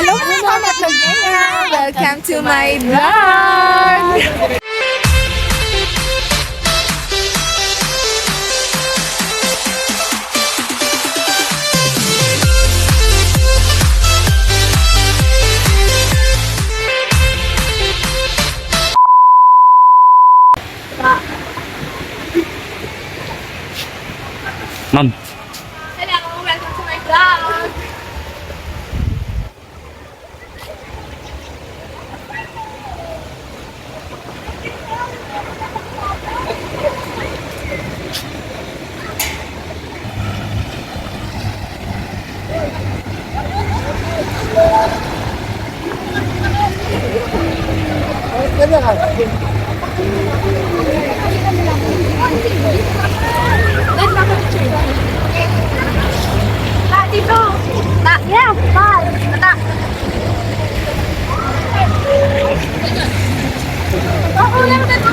Hello mga kamatlogeya! Welcome to my vlog! Ma'am, Hello! Welcome to my vlog! Tak, dito! Tak, yeah! Bye! Tak! Ako lang na to!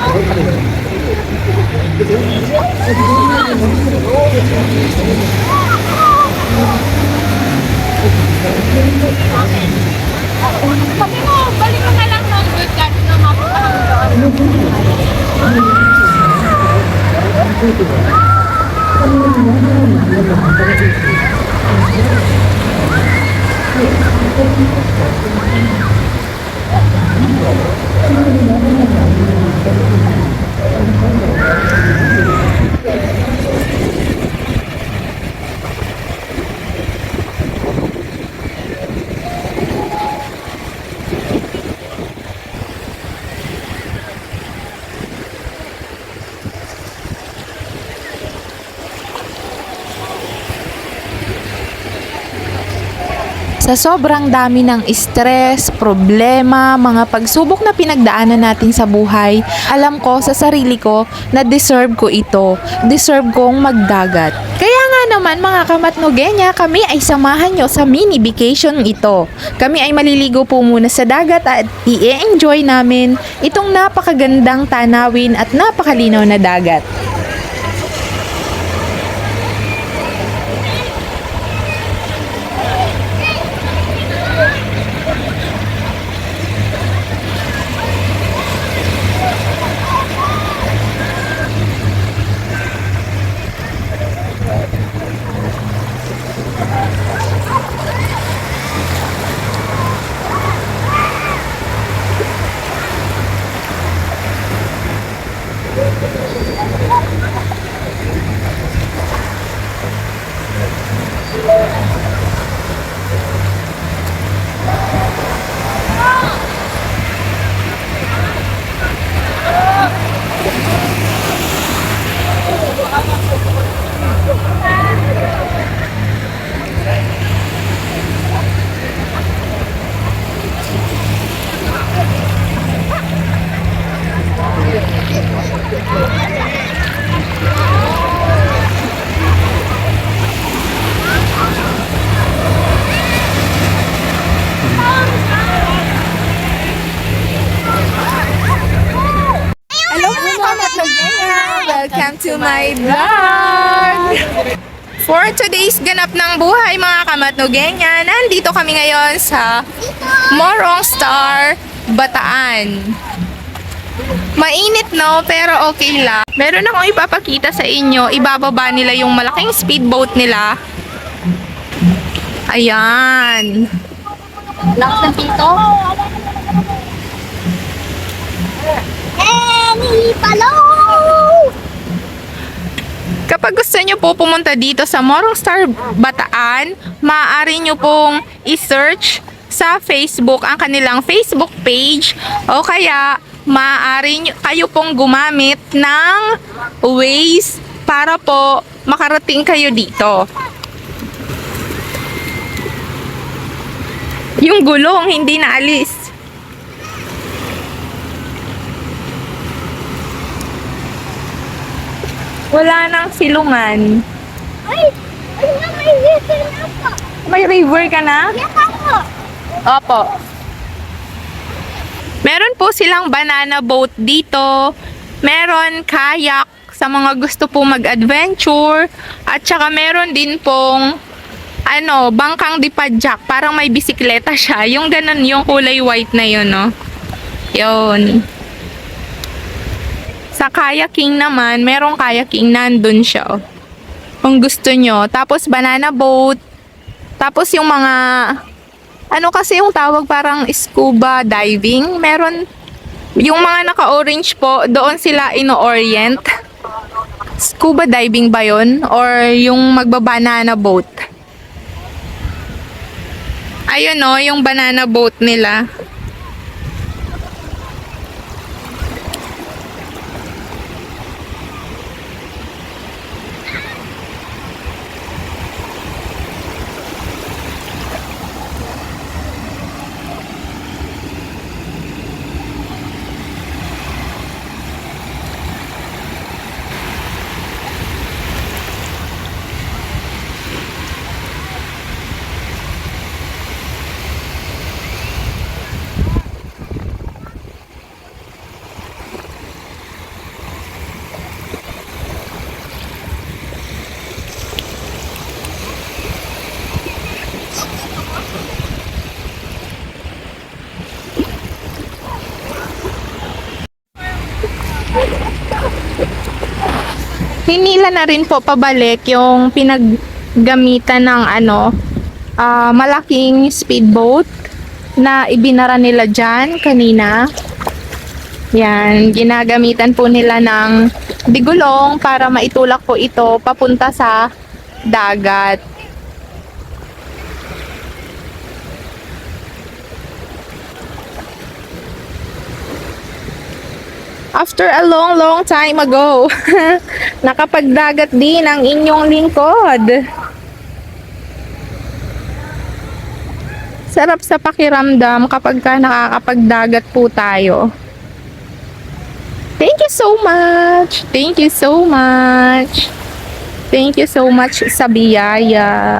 Sabi mo, balik ko na lang ng good card na mapapakang doon. Sa sobrang dami ng stress, problema, mga pagsubok na pinagdaanan natin sa buhay, alam ko sa sarili ko na deserve ko ito. Deserve kong magdagat. Kaya nga naman mga kamatnogenya, kami ay samahan nyo sa mini vacation ito. Kami ay maliligo po muna sa dagat at i-enjoy namin itong napakagandang tanawin at napakalinaw na dagat. Hello mga kamatlogeya! Welcome to my vlog! For today's ganap ng buhay mga kamatlogeya, nandito kami ngayon sa Morong Star, Bataan. Mainit no, pero okay lang. Meron akong ipapakita sa inyo. Ibababa nila yung malaking speedboat nila. Ayan. Lakas ng pito. Palo! Kapag gusto nyo po pumunta dito sa Morong Star Bataan, maaari nyo pong i-search sa Facebook ang kanilang Facebook page o kaya maaari nyo, kayo pong gumamit ng Waze para po makarating kayo dito. Yung gulong hindi naalis. Wala nang silungan. Ay! Ay nga, may listen ako. May river ka na? Yes ako. Opo. Meron po silang banana boat dito. Meron kayak sa mga gusto po mag-adventure. At saka meron din pong bangkang dipadjak. Parang may bisikleta siya. Yung ganun, yung kulay white na yun, no? Yun. Sa kayaking naman, merong kayaking nandun siya, oh. Kung gusto nyo. Tapos banana boat. Tapos yung mga, kasi yung tawag parang scuba diving. Meron, yung mga naka-orange po, doon sila ino-orient. Scuba diving ba yun? Or yung magba-banana boat? Ayun o, yung banana boat nila. Hinila na rin po pabalik yung pinaggamitan ng malaking speedboat na ibinara nila dyan kanina. Yan, ginagamitan po nila ng bigulong para maitulak po ito papunta sa dagat. After a long time ago, nakapagdagat din ang inyong lingkod. Sarap sa pakiramdam kapag nakakapagdagat po tayo. Thank you so much. Thank you so much. Thank you so much sa biyaya.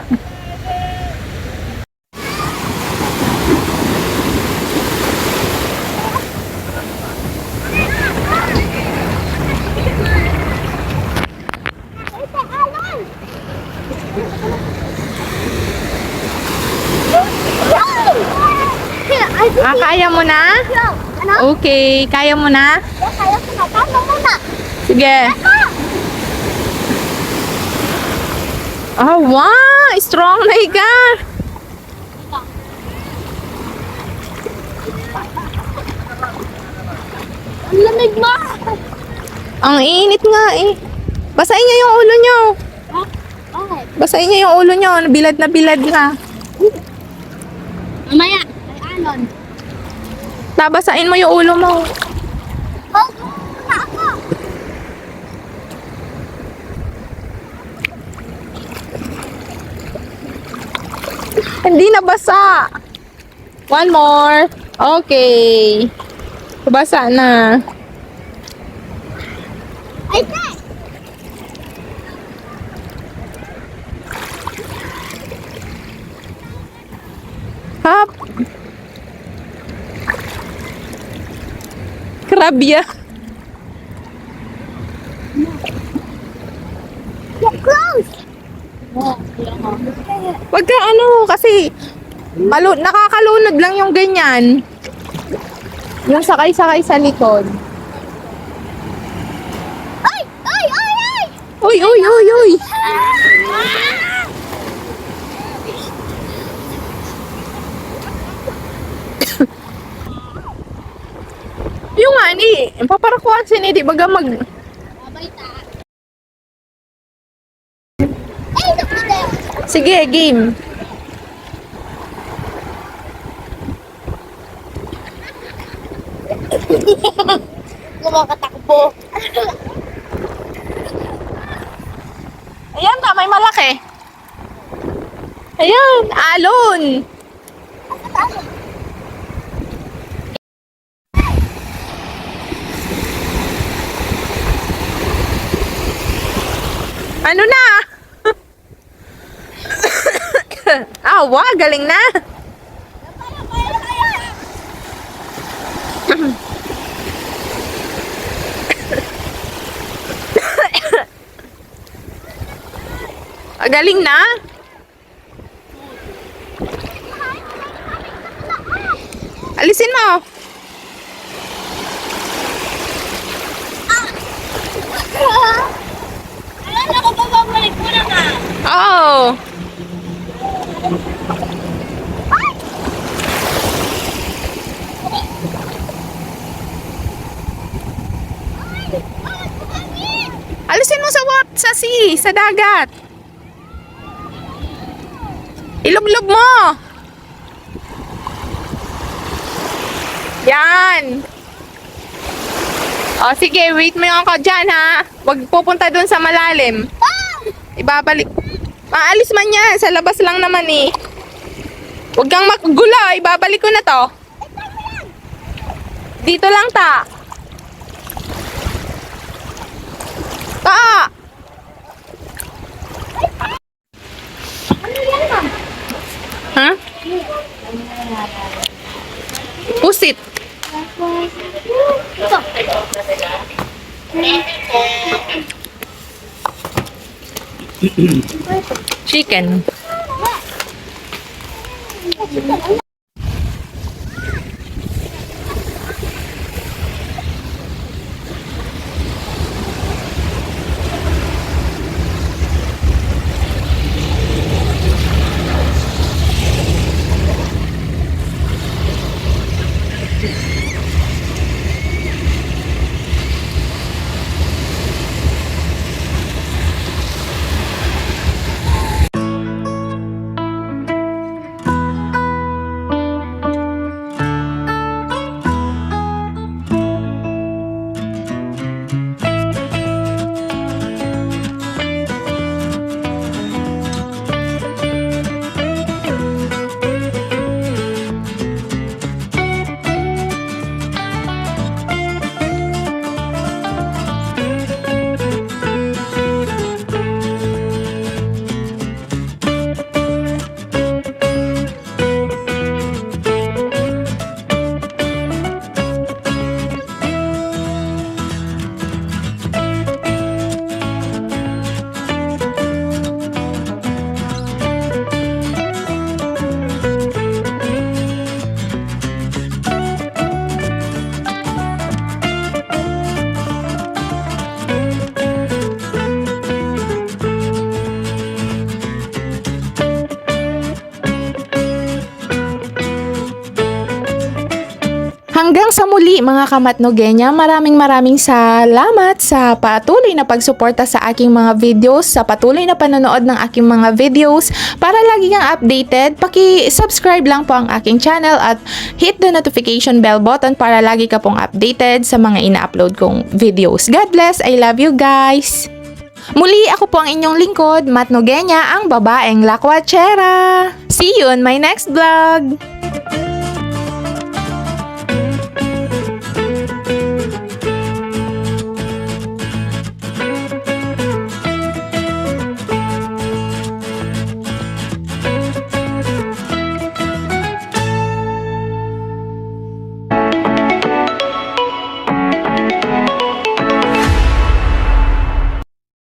Kaya mo na? Ano? Okay, kaya mo na? Kaya ko na. Tama muna. Sige. Oh, wow! Strong na ka! Ang lamig mo. Ang init nga eh. Basahin niyo yung ulo niyo. Okay. Basahin niyo yung ulo niyo. Bilad na bilad na. Mamaya. Kay Anon. Tabasain mo yung ulo mo. Hold muna ako. Hindi na basa. One more. Okay. Basa na. Ay, Tay. Hop. Krabya. Get close. Wag ka kasi nakakalunod lang yung ganyan. Yung sakay-sakay sa likod. Ay! Ay! Ay! Ay! Uy, uy, uy, uy. Yung nga ni, paparakuan sini, di baga Babay ta. Ay! Nakita. Sige, game. Kumakatakbo. Ayan na, may malaki. Ayan, alon. Ano na? Awa, galing na. Galing na? Alisin mo. Alam ko babalik mo na nga. Oo. Alisin mo sa sea, sa dagat. Iluglog mo. Yan. O, sige, wait mo yung ako dyan, ha? Huwag pupunta dun sa malalim. Ibabalik. Maalis man yan. Sa labas lang naman, eh. Huwag kang maggulo. Ibabalik ko na to. Dito lang, ta. Ta. Ha? Pusit. Chicken. Hanggang sa muli mga kamatnogenya, maraming salamat sa patuloy na pagsuporta sa aking mga videos, sa patuloy na panonood ng aking mga videos. Para lagi kang updated, paki-subscribe lang po ang aking channel at hit the notification bell button para lagi ka pong updated sa mga ina-upload kong videos. God bless, I love you guys! Muli ako po ang inyong lingkod, Matnogenya, ang babaeng lakwachera. See you on my next vlog!